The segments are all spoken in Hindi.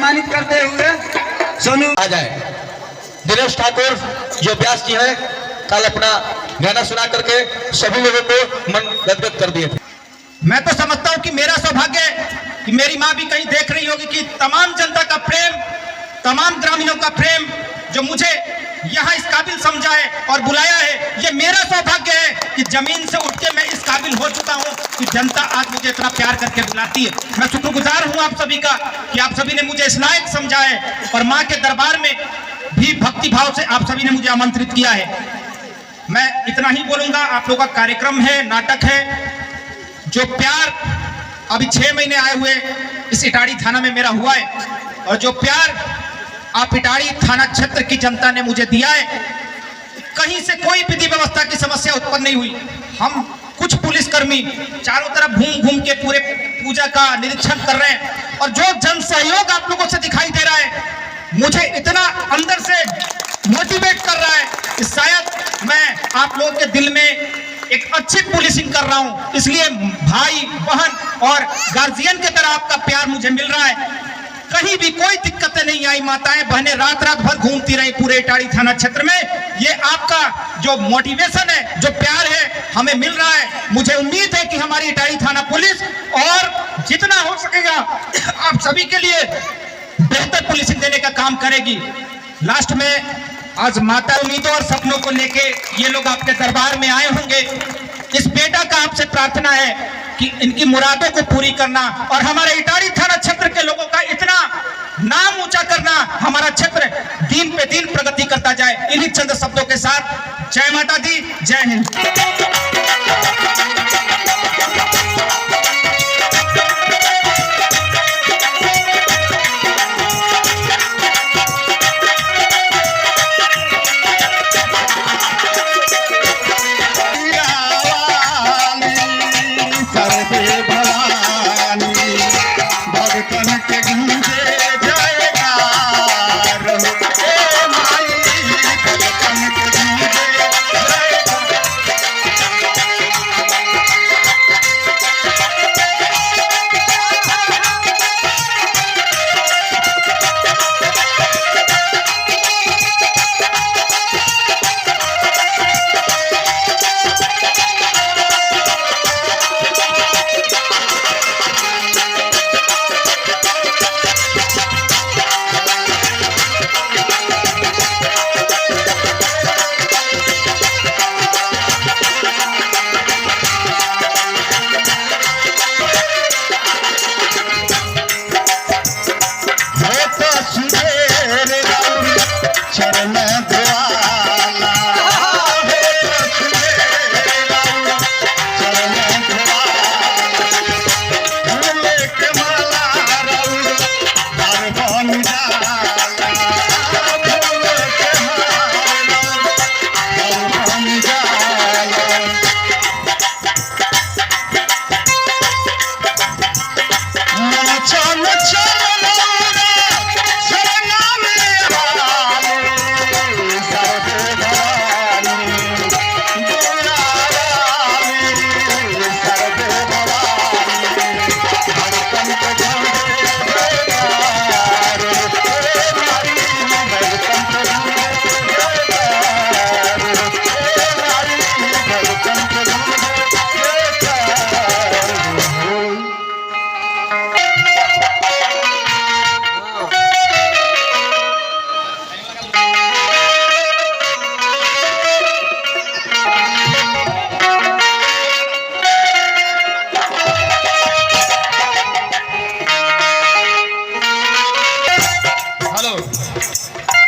सम्मानित करते हुए सोनू आ जाए। दिनेश ठाकुर जो व्यास जी है कल अपना गाना सुना करके सभी लोगों को मन गदगद कर दिए थे। मैं तो समझता हूं कि मेरा सौभाग्य है कि मेरी माँ भी कहीं देख रही होगी कि तमाम जनता का प्रेम, तमाम ग्रामीणों का प्रेम जो मुझे यहाँ इस काबिल समझा है और बुलाया है, ये मेरा सौभाग्य है कि जमीन से उठ के मैं इस काबिल हो चुका हूँ कि जनता आज मुझे इतना प्यार करके बुलाती है। मैं शुक्रगुजार हूँ आप सभी का कि आप सभी ने मुझे इस लायक समझा है और माँ के दरबार में भी भक्ति भाव से आप सभी ने मुझे आमंत्रित किया है। मैं इतना ही बोलूंगा। आप लोगों का कार्यक्रम है, नाटक है, जो प्यार अभी 6 महीने आए हुए इस इटाड़ी थाना में मेरा हुआ है और जो प्यार आप इटाड़ी थाना क्षेत्र की जनता ने मुझे दिया है, कहीं से कोई विधि व्यवस्था की समस्या उत्पन्न नहीं हुई। हम कुछ पुलिसकर्मी चारों तरफ घूम घूम के पूरे पूजा का निरीक्षण कर रहे हैं और जो जन सहयोग आप लोगों से दिखाई दे रहा है, मुझे इतना अंदर से मोटिवेट कर रहा है कि शायद मैं आप लोगों के दिल में एक अच्छी पुलिसिंग कर रहा हूं। इसलिए भाई बहन और गार्जियन की तरह आपका प्यार मुझे मिल रहा है। कहीं भी कोई दिक्कतें नहीं आई। माताएं बहनें रात रात भर घूमती रही पूरे इटाड़ी थाना क्षेत्र में। ये आपका जो मोटिवेशन है, जो प्यार है, हमें मिल रहा है। मुझे उम्मीद है कि हमारी इटाड़ी थाना पुलिस और जितना हो सकेगा आप सभी के लिए बेहतर पुलिसिंग देने का काम करेगी। लास्ट में आज माता उम्मीदों और सपनों को लेके ये लोग आपके दरबार में आए होंगे। इस बेटा का आपसे प्रार्थना है कि इनकी मुरादों को पूरी करना और हमारे इटाड़ी थाना क्षेत्र के लोगों का इतना नाम ऊंचा करना, हमारा क्षेत्र दिन पे दिन प्रगति करता जाए। इन्हीं चंद शब्दों के साथ जय माता दी, जय हिंद।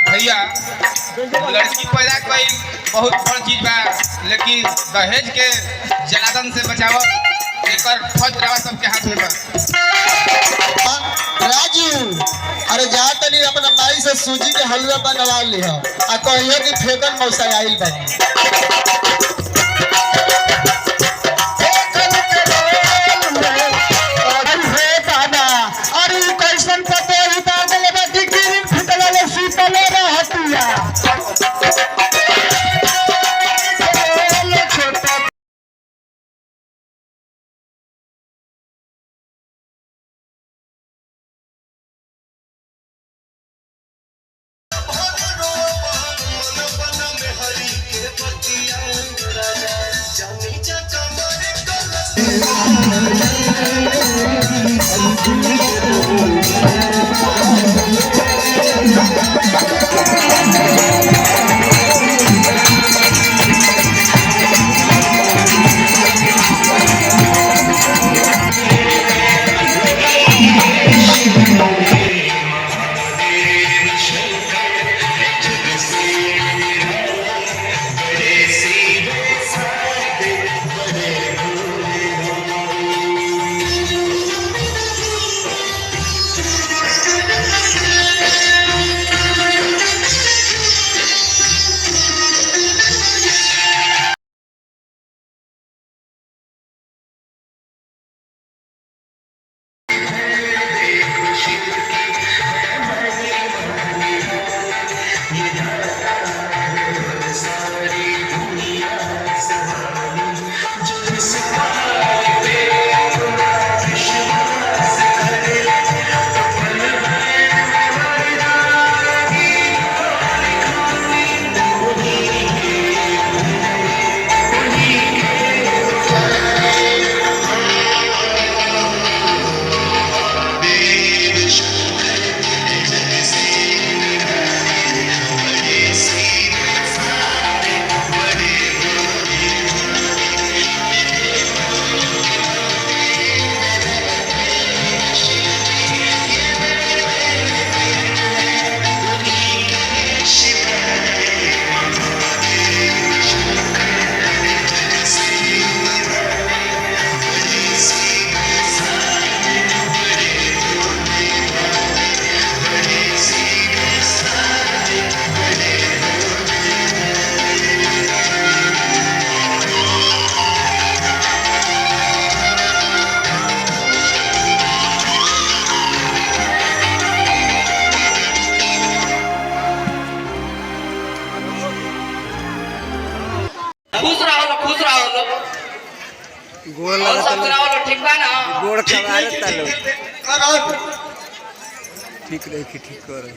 भैया लड़की पैदा कई बहुत बड़ चीज बा, लेकिन दहेज के जलादन से बचाव एकर फर्ज रवा सबके हाथ में बा। राजू, अरे जा तनी अपना माई से सूजी के हलवा बनवा लिह आ कहियो कि फेकन मौसा आइल बा। खुश रहो खुश रहो गोड़ और सब कराओ ठीक बा ना गोड़ खबारे तलो करो ठीक रही कि ठीक कर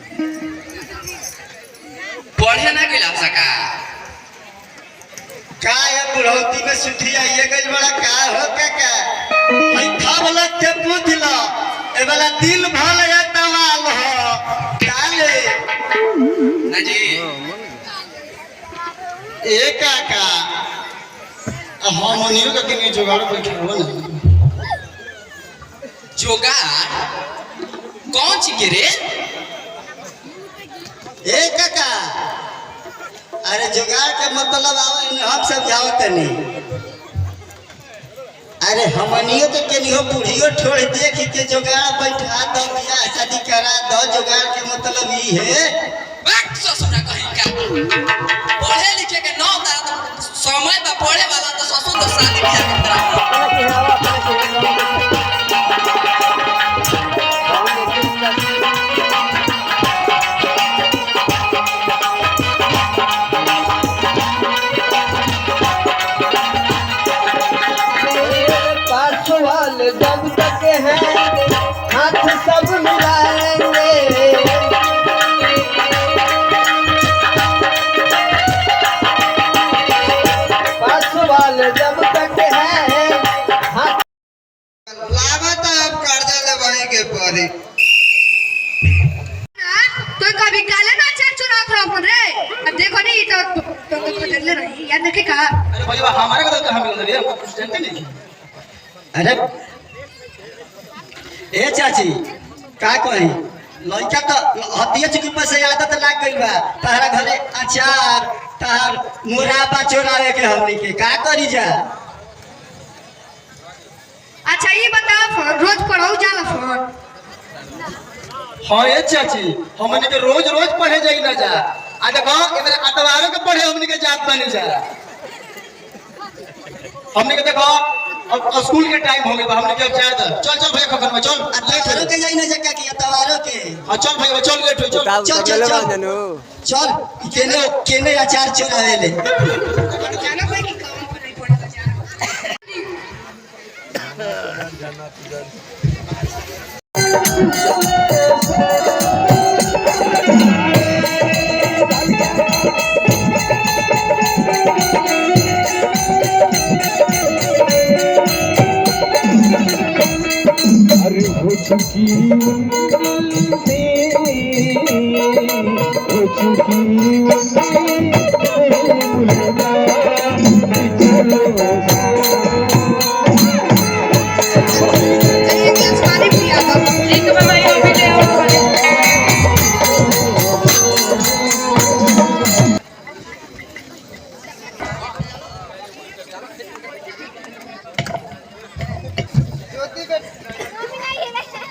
पढ़े ना गिला सका का है बुढ़ौती में सुठी आइए गई बड़ा का हो का हई था वाला के पूछ लो ए वाला दिल भल है तवाल हो काले ना जी ए काका हार्मोनियम का किने जुगाड़ बैठे हो ना जोगाड़ कौन सी के रे ए काका अरे जुगाड़ के मतलब आवे हम समझाओ तनी अरे हमनियो तो केनियो बूढ़ियो छोड़ देख के जुगाड़ बैठा दो बियाह शादी करा दो जुगाड़ के मतलब ई है बात ससुरा कहीं का पढ़े लिखे के नौ तारा तो समय बा पढ़े वाला तो ससुर तो शादी बियाह के तरह पाछवाल जब तक है हाथ सब मिलाएंगे पाछवाल जब तक है हाथ लागत अब कर्जा ले वहीं के परी तो कभी काले ना चार चुनाव थोड़ा अपन रे अब देखो नहीं तो बदल रही याद रखे कहा अरे भैया हमारे को तो हम रे हमको कुछ जानते नहीं। अरे ए चाची का कही लड़का तो हतिया चुकी पर से आदत लाग गई बा तारा घरे अचार तार मुराबा चोरावे के हमनी के का करी जा अच्छा ये बताओ रोज पढ़ो जाला फोन हाँ ये चाची हमने के रोज रोज पढ़े जाई ना जा आ देखो इधर अतवारों के पढ़े हमने के जात बनी जा हमने के देखो अब स्कूल के टाइम हो गई हमने के अब जा चल चल भैया खबर में चल अतवारो के जाई ना जक्का की अतवारो के हाँ चल भैया चल लेट हो चल चल चल चल चल केने केने अचार चोरावे ले जाना भाई की काम पर नहीं पड़ा तो जाना अरे हो चुकी हो चुकी एक गिलास पानी पिया दो।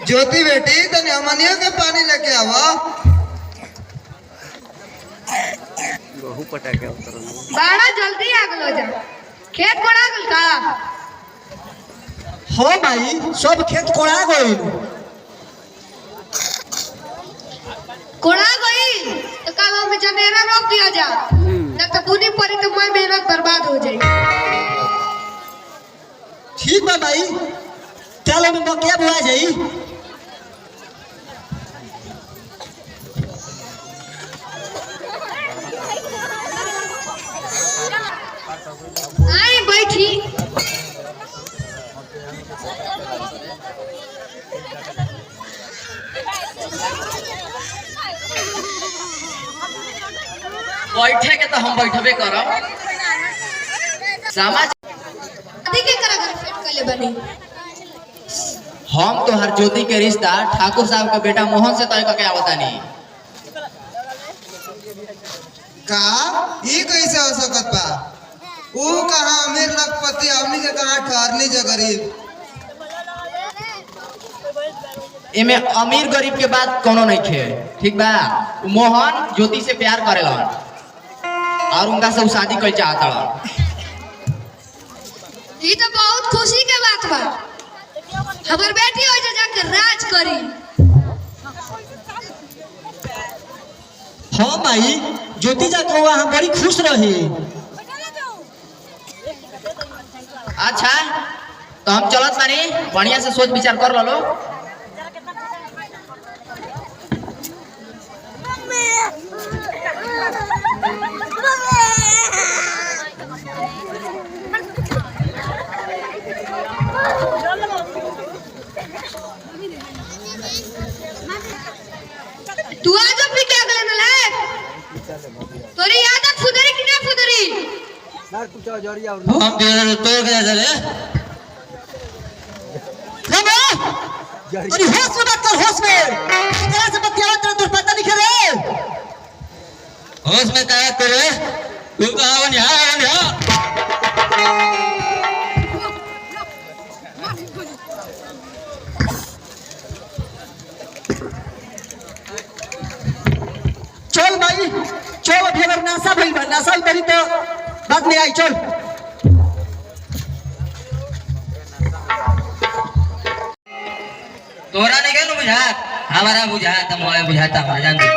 ज्योति बेटी तो नियमनियों के पानी लेके आवा। गहू पटाके उतर बड़ा जल्दी आ गलो जा। खेत कोड़ा गल का? हो भाई सब खेत कोड़ा गइल। कोड़ा गई तो का हम जनेरा रोक दिया जा। न तो बुनी पड़ी तो मैं मेहनत बर्बाद हो जाई। ठीक बा भाई, चलो में मकिया बुआ जाई। आई बैठी। बैठे के तो हम बैठबे करब। समाज शादी के करा घर फेट कले बनी। हम तो हर ज्योति के रिश्ता ठाकुर साहब के बेटा मोहन से तय करके आवतानी। का ये कैसे हो सकत बा? वो कहाँ अमीर लखपति हमनी के कहाँ ठहरनी जो गरीब। एमे अमीर गरीब के बात कोनो नहीं खे, ठीक बा। उ मोहन ज्योति से प्यार करेलन और उनका से शादी कर चाहता। ये तो बहुत खुशी के बात बा। हमार बेटी हो जाके राज करी। हाँ भाई, ज्योति जाके वहाँ बड़ी खुश रही। अच्छा तो हम चलत बानी, बढ़िया से सोच विचार कर लो। तू आज भी क्या गले न ले? तोरी याद फुदरी कि ना फुदरी? हम तेरे तो गया चले। अरे होश में बात कर, होश में। इतना से बतियावा तेरा दुर्पता नहीं करे। होश में क्या करे? तू कहाँ बन यहाँ? चल भाई, चल। अभी अगर नासा भइल बा, नासा उतरी तो बाद में आई। चल तोरा नहीं गए बुझात, हमारा बुझात, मोए बुझाता हमारा जान दे।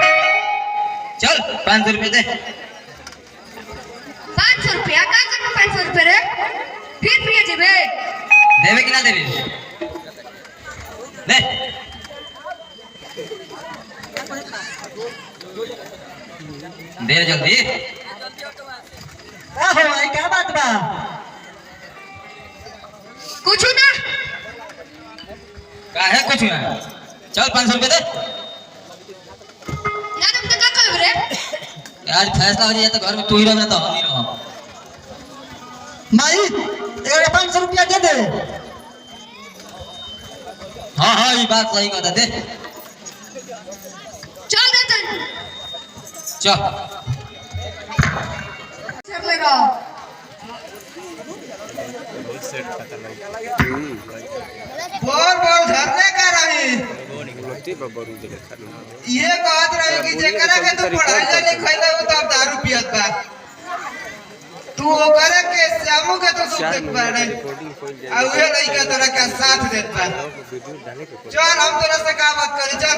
चल 500 रुपए दे। 500 रुपया का करना? 500 रुपए रे फिर पिए जेबे? देवे कि ना देवे? ले दे जल्दी। आहो भाई, क्या बात बा? कुछ ना। का है कुछ ना? चल 500 रुपए दे। यार हम तो का करब रे? आज फैसला हो जाए तो घर में तू ही रह तो हम ही रह। माई, एक 500 रुपया दे दे। हाँ हाँ ये बात सही कहता दे। चल दे तन। चल चल ले रहा। बोल बोल झरने का रही। ये बात रही कि जेकरा के तू पढ़ाई ले खइले वो तब दारू पियत बा। तू ओकरे के श्यामू के तो सुख देत बाड़े। आ उहे लइका तोरा के साथ देत बा। चल हम तोरा से का बात करी। चल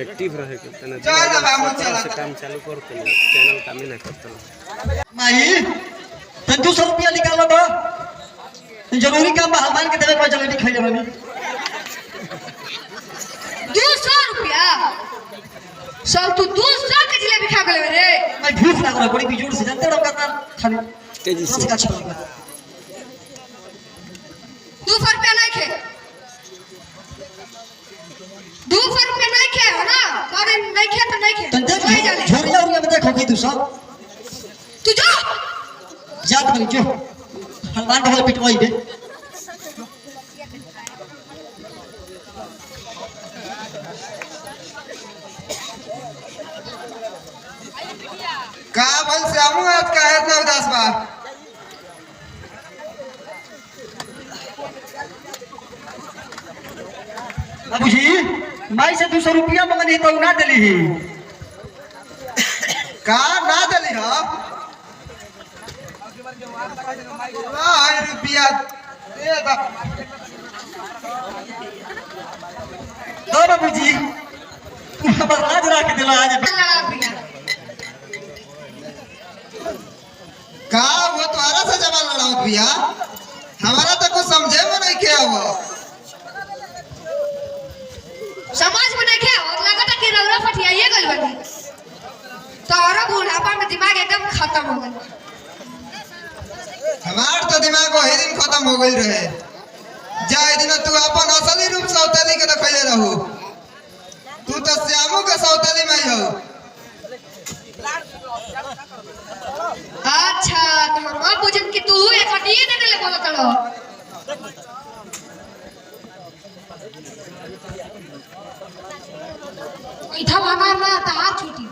एक्टिव रहे के तना चल अब हम चला काम चालू कर के चैनल काम ना करता। माई, तो 200 रुपया निकालो बा। जरूरी काम बा, हमान के देवे पर जलेबी खाइले बानी। 200 रुपया? सब तू 200 के जिलेबी खा गले रे? मैं भूख लग रहा, बड़ी बिजोड़ से जानते रहो करना खाली तेजी से। अच्छा लगा। 200 रुपया नहीं खे। नहीं खे तो नहीं खे तो देख वही जाने झोरिया उरिया में देखो कि तू सब तू जो जात बनी जो हनुमान भगवान पिटवाई बे का बल श्यामू आज का है इतना उदास बा बाबूजी माई से 200 रुपया मंगनी तो ना दिली ही का ना दली हो हाय रुपया दे दा दो बाबूजी बस आज रख दिला आज लड़ा पिया का वो तुम्हारा से जमा लड़ाओ भैया हमारा तो कुछ समझे में नहीं क्या वो समाज में नहीं खे और लगता कि रौरा फटियाइए गइल बनी तोरा बुढ़ापा में दिमाग एकदम खत्म हो गइल हमार तो दिमाग वही दिन खत्म हो गई रहे जाए दिन तू अपन असली रूप सौतेली के रखले रहू तू तो श्यामू के सौतेली में हो अच्छा तो हम बुझम कि तू एक हटिए देने ले बोलत रहो इठा हमार ना तार छूटी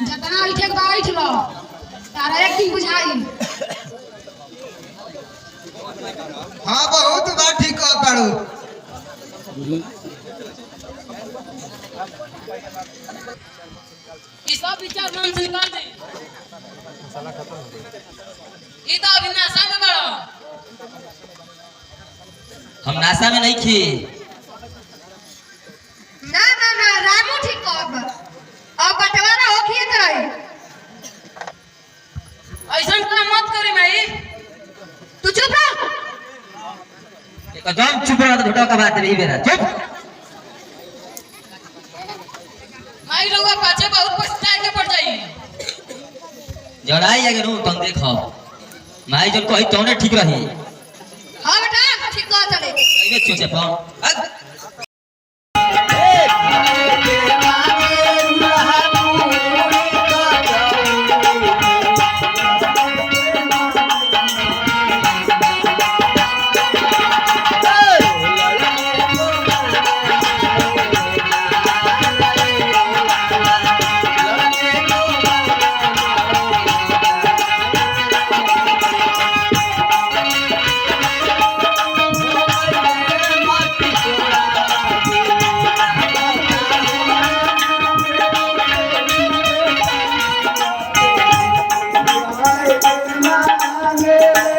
जतना इठे के बैठ लो तारा एक दिन बुझाई हाँ बहुत बार ठीक कर पाड़ू ये सब विचार मन से निकाल दे ये तो अभी नासा में बड़ा हम नासा में नहीं खी ना ना ना रामू ठीक कहत बा अब बंटवारा होखिए त रही ऐसा काम मत करे भाई तू चुप रह एकदम चुप रहा तो घोटा का बात नहीं बेरा चुप माई लोग पाछे बहुत पछताए के पड़ जाई जड़ाई अगर नु तुम देखो माई जन कोई तौने ठीक रही हां बेटा ठीक कहत रे ये चोचे पाओ Yeah.